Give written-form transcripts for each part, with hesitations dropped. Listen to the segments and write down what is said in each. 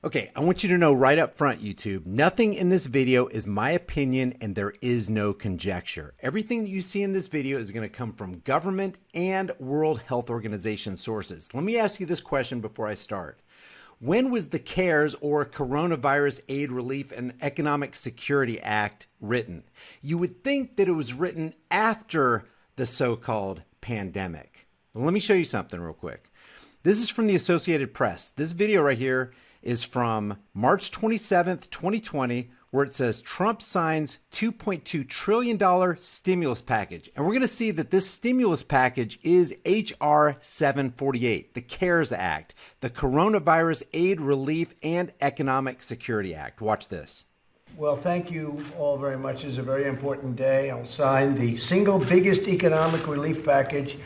Okay, I want you to know right up front, YouTube, nothing in this video is my opinion and there is no conjecture. Everything that you see in this video is going to come from government and World Health Organization sources. Let me ask you this question before I start. When was the C.A.R.E.S or Coronavirus Aid, Relief, and Economic Security Act written? You would think that it was written after the so-called pandemic. Well, let me show you something real quick. This is from the Associated Press. This video right here is from March 27th, 2020, where it says Trump signs $2.2 trillion stimulus package. And we're going to see that this stimulus package is H.R. 748, the C.A.R.E.S Act, the Coronavirus Aid, Relief, and Economic Security Act. Watch this. Well, thank you all very much. It's a very important day. I'll sign the single biggest economic relief package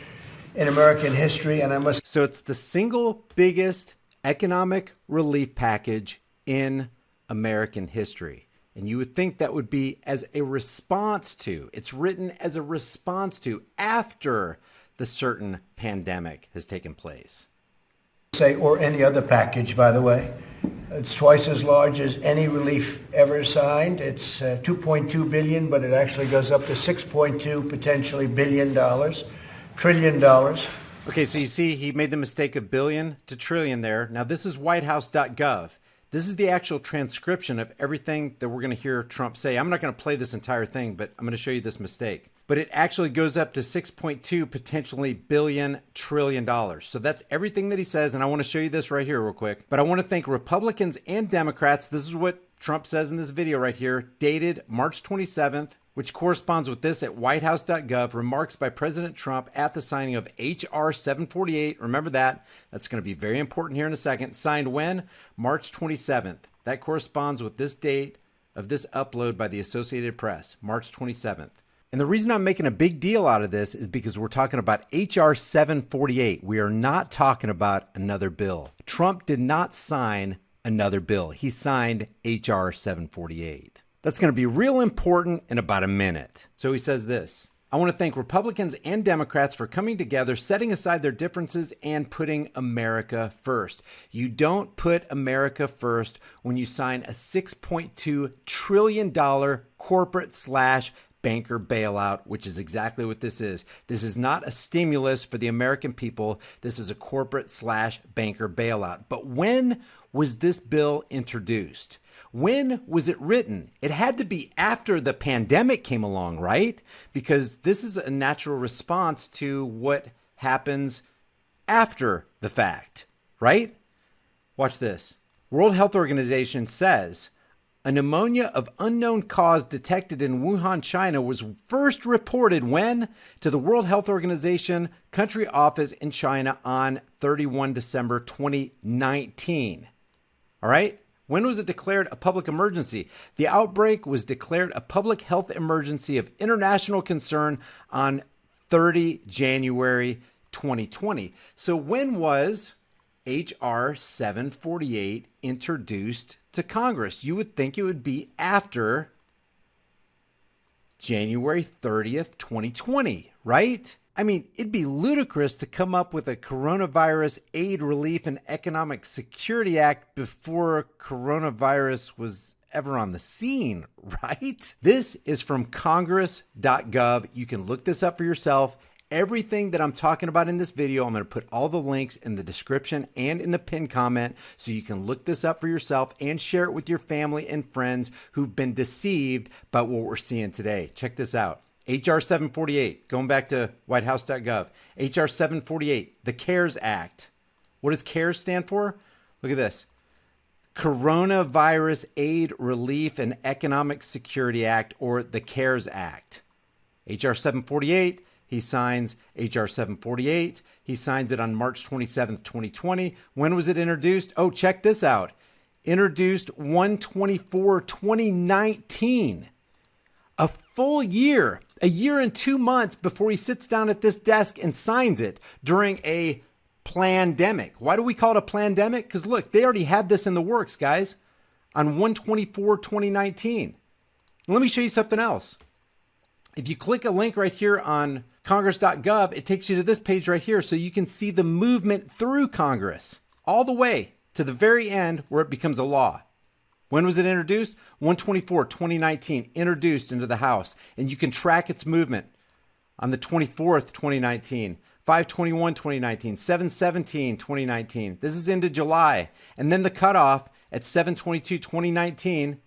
in American history, and I must... So it's the single biggest economic relief package in American history. And you would think that would be as a response to, it's written as a response to after the certain pandemic has taken place. Say, or any other package, by the way. It's twice as large as any relief ever signed. It's $2.2 billion, but it actually goes up to $6.2 potentially trillion dollars. Okay, so you see he made the mistake of billion to trillion there. Now this is whitehouse.gov. This is the actual transcription of everything that we're going to hear Trump say. I'm not going to play this entire thing, but I'm going to show you this mistake. But it actually goes up to 6.2 potentially trillion dollars. So that's everything that he says, and I want to show you this right here real quick. But I want to thank Republicans and Democrats. This is what Trump says in this video right here, dated March 27th, which corresponds with this at whitehouse.gov, remarks by President Trump at the signing of H.R. 748. Remember that. That's going to be very important here in a second. Signed when? March 27th. That corresponds with this date of this upload by the Associated Press, March 27th. And the reason I'm making a big deal out of this is because we're talking about H.R. 748. We are not talking about another bill. Trump did not sign another bill. He signed H.R. 748. That's going to be real important in about a minute. So he says this. I want to thank Republicans and Democrats for coming together, setting aside their differences and putting America first. You don't put America first when you sign a $6.2 trillion corporate/banker bailout, which is exactly what this is. This is not a stimulus for the American people. This is a corporate/banker bailout. But when was this bill introduced? When was it written? It had to be after the pandemic came along, right? Because this is a natural response to what happens after the fact, right? Watch this. World Health Organization says a pneumonia of unknown cause detected in Wuhan, China was first reported when? To the World Health Organization country office in China on 31 December 2019. All right? When was it declared a public emergency? The outbreak was declared a public health emergency of international concern on 30 January 2020. So when was H.R. 748 introduced to Congress? You would think it would be after January 30th, 2020, right? I mean, it'd be ludicrous to come up with a Coronavirus Aid, Relief, and Economic Security Act before coronavirus was ever on the scene, right? This is from congress.gov. You can look this up for yourself. Everything that I'm talking about in this video, I'm going to put all the links in the description and in the pinned comment so you can look this up for yourself and share it with your family and friends who've been deceived by what we're seeing today. Check this out. H.R. 748, going back to whitehouse.gov. H.R. 748, the C.A.R.E.S Act. What does C.A.R.E.S stand for? Look at this. Coronavirus Aid, Relief, and Economic Security Act, or the C.A.R.E.S Act. H.R. 748, he signs H.R. 748. He signs it on March 27th, 2020. When was it introduced? Oh, check this out. Introduced 1/24/2019. A full year, a year and 2 months before he sits down at this desk and signs it during a plandemic. Why do we call it a plandemic? Because look, they already had this in the works, guys, on 1/24/2019. Let me show you something else. If you click a link right here on congress.gov, it takes you to this page right here so you can see the movement through Congress all the way to the very end where it becomes a law. When was it introduced? 1/24/2019, introduced into the House, and you can track its movement on the 24th, 2019, 5/21/2019, 7/17/2019. This is into July. And then the cutoff at 7/22/2019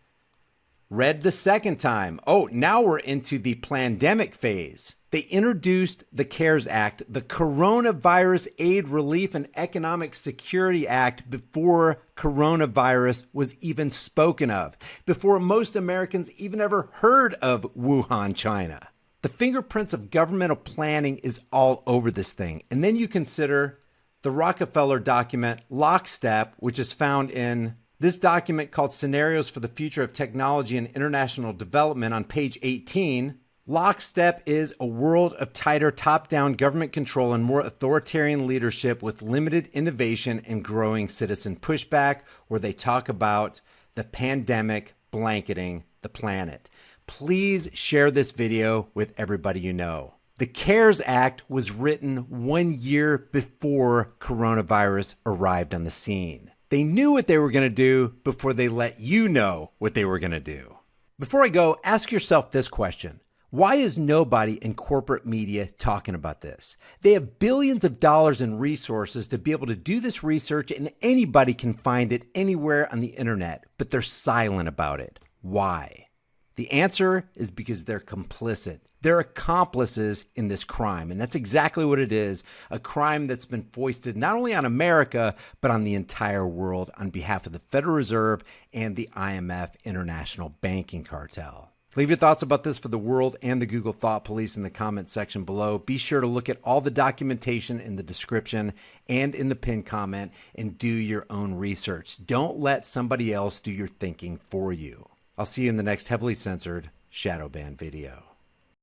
read the second time. Oh, now we're into the pandemic phase. They introduced the C.A.R.E.S Act, the Coronavirus Aid, Relief, and Economic Security Act, before coronavirus was even spoken of, before most Americans even ever heard of Wuhan, China. The fingerprints of governmental planning is all over this thing. And then you consider the Rockefeller document, Lockstep, which is found in this document called Scenarios for the Future of Technology and International Development on page 18. Lockstep is a world of tighter top-down government control and more authoritarian leadership with limited innovation and growing citizen pushback, where they talk about the pandemic blanketing the planet. Please share this video with everybody you know. The C.A.R.E.S Act was written 1 year before coronavirus arrived on the scene. They knew what they were going to do before they let you know what they were going to do. Before I go, ask yourself this question. Why is nobody in corporate media talking about this? They have billions of dollars in resources to be able to do this research, and anybody can find it anywhere on the internet, but they're silent about it. Why? The answer is because they're complicit. They're accomplices in this crime, and that's exactly what it is, a crime that's been foisted not only on America, but on the entire world on behalf of the Federal Reserve and the IMF International Banking Cartel. Leave your thoughts about this for the world and the Google Thought Police in the comment section below. Be sure to look at all the documentation in the description and in the pinned comment and do your own research. Don't let somebody else do your thinking for you. I'll see you in the next heavily censored shadow ban video.